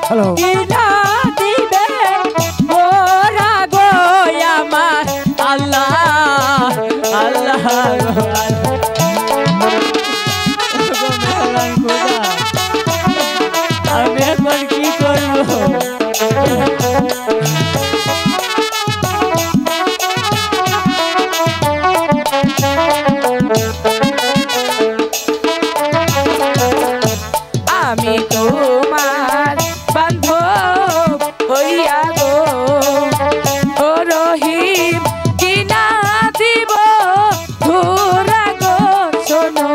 hello কিনা দিবে গোরা গো আমার আল্লাহ আল্লাহ আমি এখন কি করবো আমি তোমার বান্ধব হইয়া গো ও রহিম কিনা দিব ঘোরা গো শোনো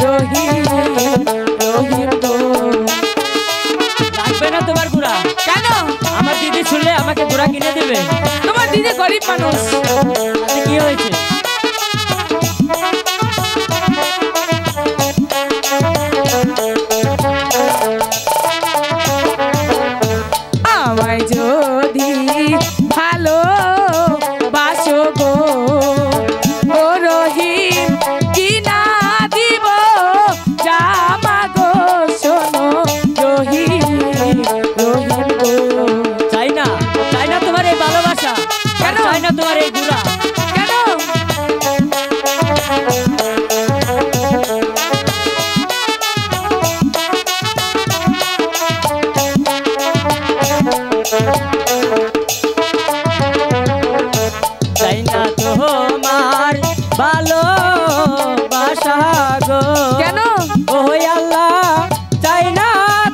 রহিম রহিম গো লাগবে না তোমার গুড়া কেন আমার দিদি শুনলে আমাকে গুড়া কিনে দেবে তোমার দিদি গরিব মানুষ কি হয়েছে আমায় যদি ভালো বাসো গো ও রহিম কিনা দিব জামা গো শোনো রহিম রহিম গো চাই না তোমার এই ভালোবাসা কেন চাই না তোমার এই গুড়া কেন চাই না তোমার ভালোবাসা গো কেন ও আল্লাহ চাই না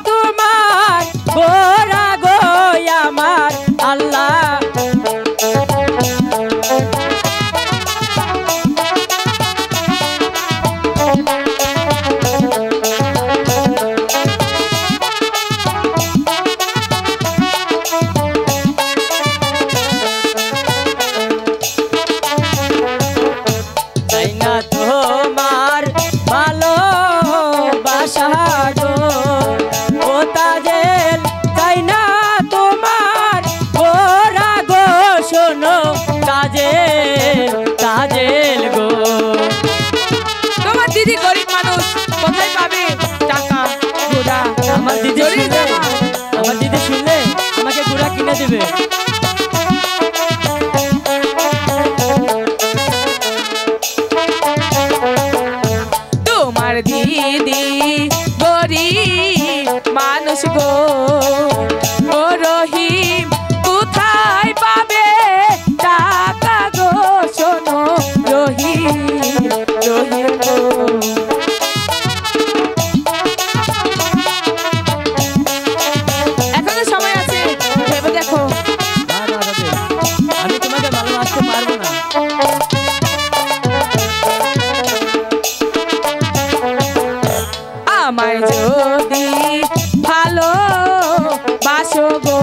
তোমার গোরা গো আমার আল্লাহ চাই না তোমার ভালোবাসা গো ও তাজেল চাই না তোমার গোরা গো শোনো তাজেল গো তোমার দিদি গরিব মানুষ কোথায় পাবে টাকা গুড়া আমার দিদি শুনলে আমাকে গুড়া কিনে দেবে তোমার দিদি গরিব মানুষ গো ও রহিম কোথায় পাবে টাকা গো শোনো রহিম রহিম গো এখনো সময় আছে ভেবে দেখো আমি তোমাকে ভালোবাসতে পারবো না আমায় যদি ভালো বাসো গো